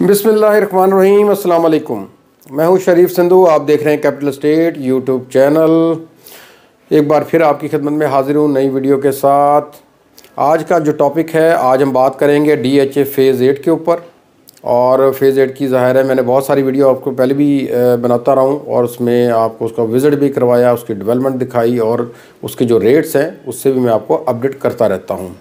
बिस्मिल्लाहिर्रहमानिर्रहीम, अस्सलाम वालेकुम। मैं हूं शरीफ सिंधु, आप देख रहे हैं कैपिटल स्टेट यूट्यूब चैनल। एक बार फिर आपकी खिदमत में हाजिर हूं नई वीडियो के साथ। आज का जो टॉपिक है, आज हम बात करेंगे DHA फ़ेज़ 8 के ऊपर। और फ़ेज़ 8 की ज़ाहिर है मैंने बहुत सारी वीडियो आपको पहले भी बनाता रहा हूँ और उसमें आपको उसका विज़िट भी करवाया, उसकी डेवलपमेंट दिखाई और उसके जो रेट्स हैं उससे भी मैं आपको अपडेट करता रहता हूँ।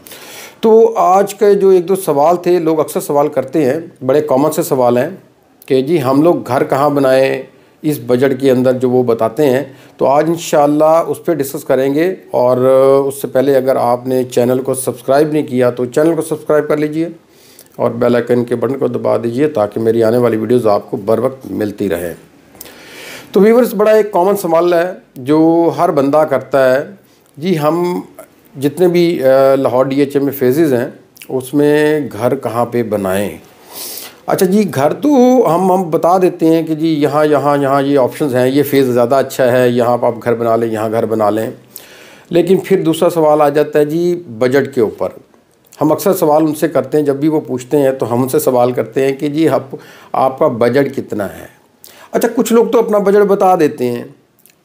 तो आज के जो एक दो सवाल थे, लोग अक्सर सवाल करते हैं, बड़े कॉमन से सवाल हैं कि जी हम लोग घर कहाँ बनाएं इस बजट के अंदर, जो वो बताते हैं। तो आज इंशाअल्लाह उस पर डिस्कस करेंगे। और उससे पहले अगर आपने चैनल को सब्सक्राइब नहीं किया तो चैनल को सब्सक्राइब कर लीजिए और बेल आइकन के बटन को दबा दीजिए ताकि मेरी आने वाली वीडियोज़ आपको बर वक्त मिलती रहे। तो व्यूअर्स, बड़ा एक कॉमन सवाल है जो हर बंदा करता है, जी हम जितने भी लाहौर DHA में फ़ेज़ेज़ हैं उसमें घर कहाँ पे बनाएं। अच्छा जी, घर तो हम बता देते हैं कि जी यहाँ यहाँ यहाँ ये ऑप्शंस हैं, ये फ़ेज़ ज़्यादा अच्छा है, यहाँ पर आप घर बना लें, यहाँ घर बना लें। लेकिन फिर दूसरा सवाल आ जाता है जी बजट के ऊपर। हम अक्सर सवाल उनसे करते हैं, जब भी वो पूछते हैं तो हम उनसे सवाल करते हैं कि जी आपका बजट कितना है। अच्छा, कुछ लोग तो अपना बजट बता देते हैं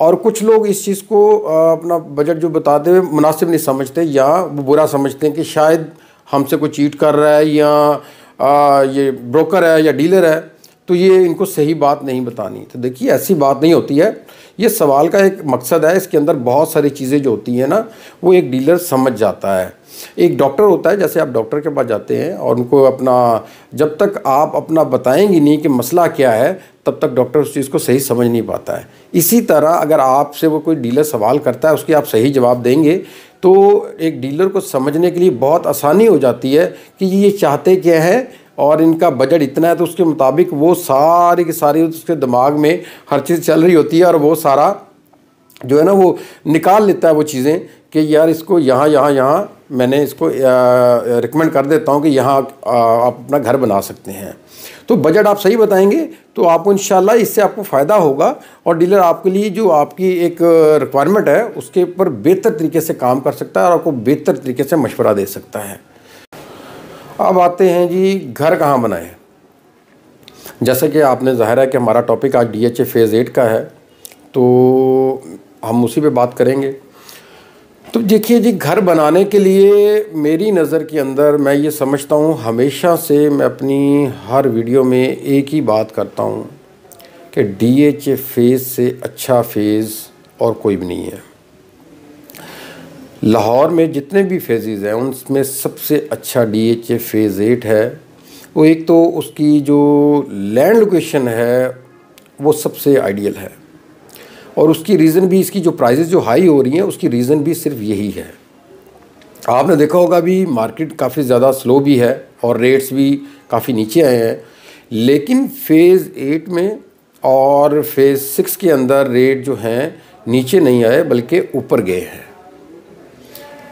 और कुछ लोग इस चीज़ को अपना बजट जो बताते हुए मुनासिब नहीं समझते या वो बुरा समझते हैं कि शायद हमसे कोई चीट कर रहा है या ये ब्रोकर है या डीलर है, तो ये इनको सही बात नहीं बतानी। तो देखिए, ऐसी बात नहीं होती है। ये सवाल का एक मकसद है, इसके अंदर बहुत सारी चीज़ें जो होती हैं ना, वो एक डीलर समझ जाता है। एक डॉक्टर होता है, जैसे आप डॉक्टर के पास जाते हैं और उनको अपना, जब तक आप अपना बताएंगे नहीं कि मसला क्या है, तब तक डॉक्टर उस चीज़ को सही समझ नहीं पाता है। इसी तरह अगर आपसे वो कोई डीलर सवाल करता है, उसके आप सही जवाब देंगे तो एक डीलर को समझने के लिए बहुत आसानी हो जाती है कि ये चाहते क्या है और इनका बजट इतना है। तो उसके मुताबिक वो सारी की सारी उसके दिमाग में हर चीज़ चल रही होती है और वो सारा जो है ना वो निकाल लेता है वो चीज़ें कि यार इसको यहाँ यहाँ यहाँ मैंने इसको रिकमेंड कर देता हूँ कि यहाँ आप अपना घर बना सकते हैं। तो बजट आप सही बताएंगे तो आपको इंशाल्लाह इससे आपको फ़ायदा होगा और डीलर आपके लिए जो आपकी एक रिक्वायरमेंट है उसके ऊपर बेहतर तरीके से काम कर सकता है और आपको बेहतर तरीके से मशवरा दे सकता है। अब आते हैं जी घर कहाँ बनाएं। जैसे कि आपने ज़ाहिर है कि हमारा टॉपिक आज DHA फ़ेज़ 8 का है, तो हम उसी पे बात करेंगे। तो देखिए जी, घर बनाने के लिए मेरी नज़र के अंदर मैं ये समझता हूँ, हमेशा से मैं अपनी हर वीडियो में एक ही बात करता हूँ कि DHA फ़ेज़ से अच्छा फ़ेज़ और कोई भी नहीं है। लाहौर में जितने भी फ़ेज़ेज़ हैं उनमें सबसे अच्छा DHA फ़ेज़ 8 है। वो एक तो उसकी जो लैंड लोकेशन है वो सबसे आइडियल है और उसकी रीज़न भी, इसकी जो प्राइसेस जो हाई हो रही हैं उसकी रीज़न भी सिर्फ यही है। आपने देखा होगा भी मार्केट काफ़ी ज़्यादा स्लो भी है और रेट्स भी काफ़ी नीचे आए हैं, लेकिन फ़ेज़ 8 में और फ़ेज़ 6 के अंदर रेट जो हैं नीचे नहीं आए बल्कि ऊपर गए हैं।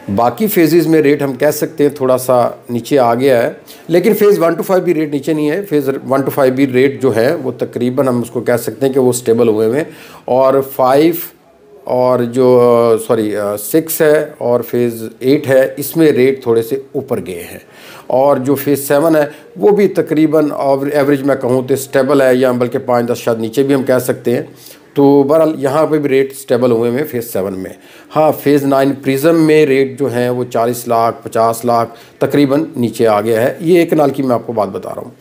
बाकी फ़ेज़ेज़ में रेट हम कह सकते हैं थोड़ा सा नीचे आ गया है, लेकिन फ़ेज़ 1 to 5 भी रेट नीचे नहीं है। फ़ेज़ 1 to 5 भी रेट जो है वो तकरीबन हम उसको कह सकते हैं कि वो स्टेबल हुए हैं। और 5 और जो 6 है और फ़ेज़ 8 है, इसमें रेट थोड़े से ऊपर गए हैं। और जो फ़ेज़ 7 है वो भी तकरीबन एवरेज मैं कहूँ तो स्टेबल है, या बल्कि 5-10 शायद नीचे भी हम कह सकते हैं। तो बहरहाल यहाँ पे भी रेट स्टेबल हुए हैं फ़ेज़ 7 में। हाँ, फ़ेज़ 9 प्रिज़म में रेट जो हैं वो 40 लाख 50 लाख तकरीबन नीचे आ गया है। ये एक नाल की मैं आपको बात बता रहा हूँ।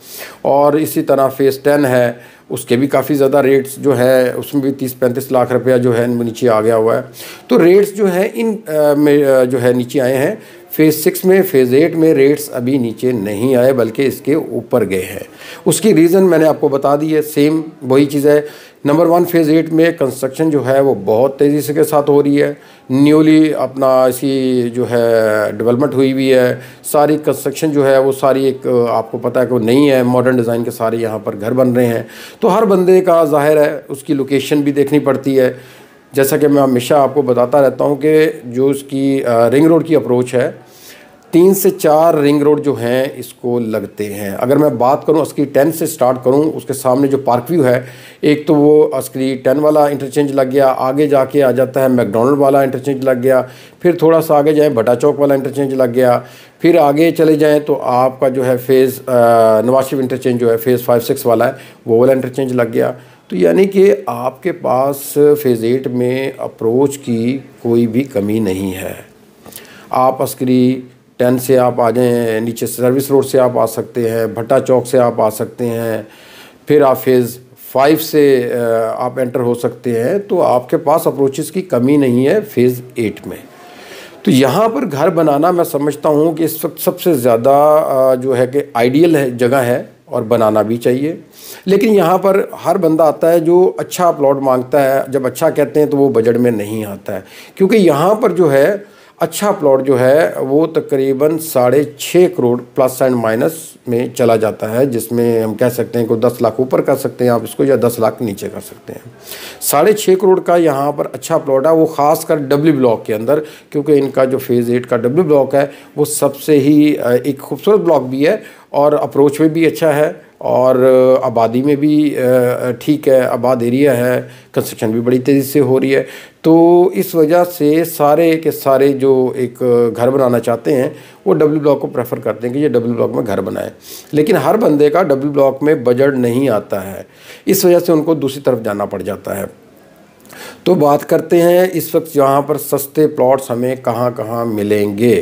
और इसी तरह फ़ेज़ 10 है, उसके भी काफ़ी ज़्यादा रेट्स जो है उसमें भी 30-35 लाख रुपया जो है नीचे आ गया हुआ है। तो रेट्स जो है इन में जो है नीचे आए हैं। फ़ेज़ 6 में, फ़ेज़ 8 में रेट्स अभी नीचे नहीं आए बल्कि इसके ऊपर गए हैं। उसकी रीज़न मैंने आपको बता दी है, सेम वही चीज़ है। नंबर 1, फ़ेज़ 8 में कंस्ट्रक्शन जो है वो बहुत तेज़ी से के साथ हो रही है। न्यूली अपना इसकी जो है डेवलपमेंट हुई हुई है। सारी कंस्ट्रक्शन जो है वो सारी एक आपको पता है कि वो नई है, मॉडर्न डिज़ाइन के सारे यहाँ पर घर बन रहे हैं। तो हर बंदे का ज़ाहिर है उसकी लोकेशन भी देखनी पड़ती है। जैसा कि मैं हमेशा आपको बताता रहता हूँ कि जो उसकी रिंग रोड की अप्रोच है, 3 से 4 रिंग रोड जो हैं इसको लगते हैं। अगर मैं बात करूं अस्करी 10 से स्टार्ट करूं, उसके सामने जो पार्क व्यू है, एक तो वो अस्करी 10 वाला इंटरचेंज लग गया, आगे जाके आ जाता है मैकडॉनल्ड वाला इंटरचेंज लग गया, फिर थोड़ा सा आगे जाएँ भट्टा चौक वाला इंटरचेंज लग गया, फिर आगे चले जाएँ तो आपका जो है फेज़ नवाज शरीफ इंटरचेंज जो है फेज़ 5-6 वाला है, वो वाला इंटरचेंज लग गया। तो यानी कि आपके पास फेज़ 8 में अप्रोच की कोई भी कमी नहीं है। आप अस्करी 10 से आप आ जाएँ, नीचे सर्विस रोड से आप आ सकते हैं, भट्टा चौक से आप आ सकते हैं, फिर आप फेज़ 5 से आप एंटर हो सकते हैं। तो आपके पास अप्रोचेस की कमी नहीं है फेज़ 8 में। तो यहाँ पर घर बनाना मैं समझता हूँ कि इस वक्त सबसे ज़्यादा जो है कि आइडियल है जगह है, और बनाना भी चाहिए। लेकिन यहाँ पर हर बंदा आता है जो अच्छा प्लॉट मांगता है, जब अच्छा कहते हैं तो वो बजट में नहीं आता है, क्योंकि यहाँ पर जो है अच्छा प्लॉट जो है वो तकरीबन 6.5 करोड़ प्लस एंड माइनस में चला जाता है, जिसमें हम कह सकते हैं कि 10 लाख ऊपर कर सकते हैं आप इसको, या 10 लाख नीचे कर सकते हैं। 6.5 करोड़ का यहाँ पर अच्छा प्लॉट है, वो ख़ासकर डब्ल्यू ब्लॉक के अंदर, क्योंकि इनका जो फेज़ 8 का डब्ल्यू ब्लॉक है वो सबसे ही एक खूबसूरत ब्लॉक भी है, और अप्रोच में भी अच्छा है, और आबादी में भी ठीक है, आबाद एरिया है, कंस्ट्रक्शन भी बड़ी तेज़ी से हो रही है। तो इस वजह से सारे के सारे जो एक घर बनाना चाहते हैं वो डब्ल्यू ब्लॉक को प्रेफर करते हैं कि ये डब्ल्यू ब्लॉक में घर बनाएं। लेकिन हर बंदे का डब्ल्यू ब्लॉक में बजट नहीं आता है, इस वजह से उनको दूसरी तरफ जाना पड़ जाता है। तो बात करते हैं इस वक्त यहाँ पर सस्ते प्लॉट्स हमें कहाँ कहाँ मिलेंगे।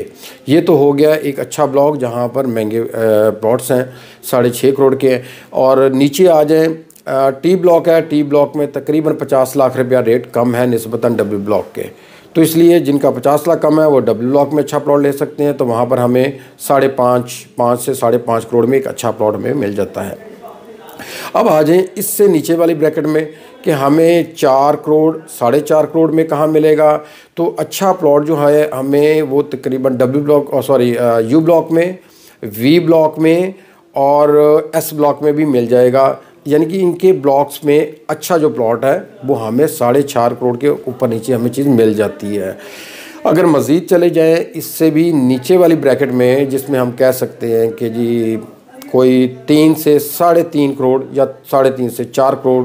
ये तो हो गया एक अच्छा ब्लॉक जहाँ पर महंगे प्लॉट्स हैं, 6.5 करोड़ के हैं। और नीचे आ जाएं, टी ब्लॉक है, टी ब्लॉक में तकरीबन 50 लाख रुपया रेट कम है निस्बतन डब्ल्यू ब्लॉक के। तो इसलिए जिनका 50 लाख कम है वो डब्ल्यू ब्लॉक में अच्छा प्लॉट ले सकते हैं। तो वहाँ पर हमें 5.5 से 5.5 करोड़ में एक अच्छा प्लॉट हमें मिल जाता है। अब आ जाएं इससे नीचे वाली ब्रैकेट में कि हमें 4 करोड़ 4.5 करोड़ में कहाँ मिलेगा। तो अच्छा प्लॉट जो है हमें वो तकरीबन डब्ल्यू ब्लॉक यू ब्लॉक में, वी ब्लॉक में और एस ब्लॉक में भी मिल जाएगा। यानी कि इनके ब्लॉक्स में अच्छा जो प्लॉट है वो हमें 4.5 करोड़ के ऊपर नीचे हमें चीज़ मिल जाती है। अगर मज़ीद चले जाएँ इससे भी नीचे वाली ब्रैकेट में, जिसमें हम कह सकते हैं कि जी कोई 3 से 3.5 करोड़ या 3.5 से 4 करोड़,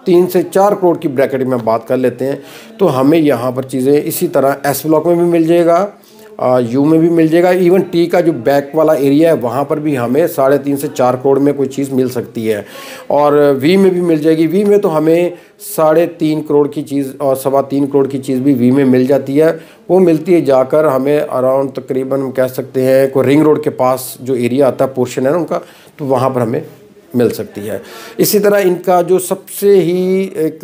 3 से 4 करोड़ की ब्रैकेट में बात कर लेते हैं, तो हमें यहाँ पर चीज़ें इसी तरह एस ब्लॉक में भी मिल जाएगा, यू में भी मिल जाएगा, इवन टी का जो बैक वाला एरिया है वहाँ पर भी हमें 3.5 से 4 करोड़ में कोई चीज़ मिल सकती है, और वी में भी मिल जाएगी। वी में तो हमें 3.5 करोड़ की चीज़ और 3.25 करोड़ की चीज़ भी वी में मिल जाती है। वो मिलती है जाकर हमें अराउंड तकरीबन हम कह सकते हैं कोई रिंग रोड के पास जो एरिया आता है, पोर्शन है ना उनका, तो वहाँ पर हमें मिल सकती है। इसी तरह इनका जो सबसे ही एक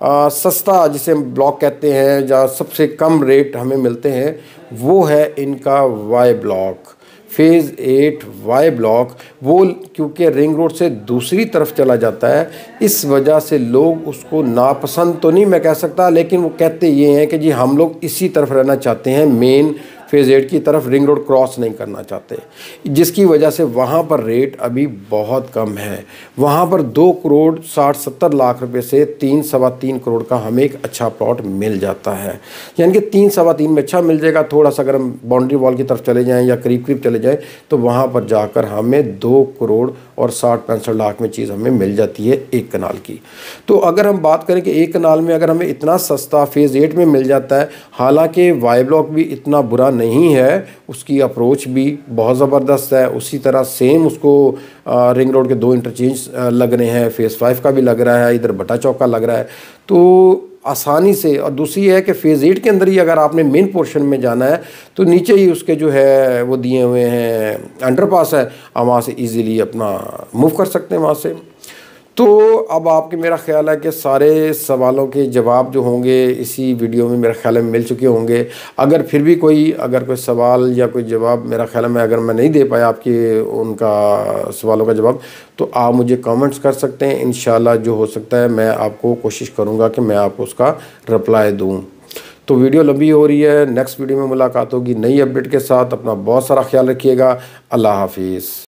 सस्ता जिसे हम ब्लॉक कहते हैं, जहाँ सबसे कम रेट हमें मिलते हैं, वो है इनका Y block, phase 8 Y block. वो क्योंकि रिंग रोड से दूसरी तरफ चला जाता है, इस वजह से लोग उसको नापसंद तो नहीं मैं कह सकता, लेकिन वो कहते ये हैं कि जी हम लोग इसी तरफ रहना चाहते हैं, मेन फेज़ 8 की तरफ रिंग रोड क्रॉस नहीं करना चाहते, जिसकी वजह से वहाँ पर रेट अभी बहुत कम है। वहाँ पर 2 करोड़ 60-70 लाख रुपए से 3-3.25 करोड़ का हमें एक अच्छा प्लॉट मिल जाता है। यानी कि 3-3.25 में अच्छा मिल जाएगा। थोड़ा सा अगर हम बाउंड्री वॉल की तरफ चले जाएँ या करीब करीब चले जाएँ तो वहाँ पर जाकर हमें 2 करोड़ और 60-65 लाख में चीज़ हमें मिल जाती है एक कनाल की। तो अगर हम बात करें कि एक कनाल में अगर हमें इतना सस्ता फेज़ 8 में मिल जाता है, हालांकि वाई ब्लॉक भी इतना बुरा नहीं है, उसकी अप्रोच भी बहुत ज़बरदस्त है। उसी तरह सेम उसको रिंग रोड के 2 इंटरचेंज लग रहे हैं, फेज़ 5 का भी लग रहा है, इधर भट्टा चौक का लग रहा है, तो आसानी से। और दूसरी है कि फेज़ 8 के अंदर ही अगर आपने मेन पोर्शन में जाना है तो नीचे ही उसके जो है वो दिए हुए हैं अंडरपास है, आप वहाँ से इजीली अपना मूव कर सकते हैं वहाँ से। तो अब आपके मेरा ख्याल है कि सारे सवालों के जवाब जो होंगे इसी वीडियो में मेरा ख्याल में मिल चुके होंगे। अगर फिर भी कोई सवाल या कोई जवाब मेरा ख्याल में अगर मैं नहीं दे पाया आपके उनका सवालों का जवाब, तो आप मुझे कमेंट्स कर सकते हैं। इंशाल्लाह जो हो सकता है मैं आपको कोशिश करूँगा कि मैं आपको उसका रिप्लाई दूँ। तो वीडियो लंबी हो रही है, नेक्स्ट वीडियो में मुलाकात होगी नई अपडेट के साथ। अपना बहुत सारा ख्याल रखिएगा। अल्लाह हाफिज़।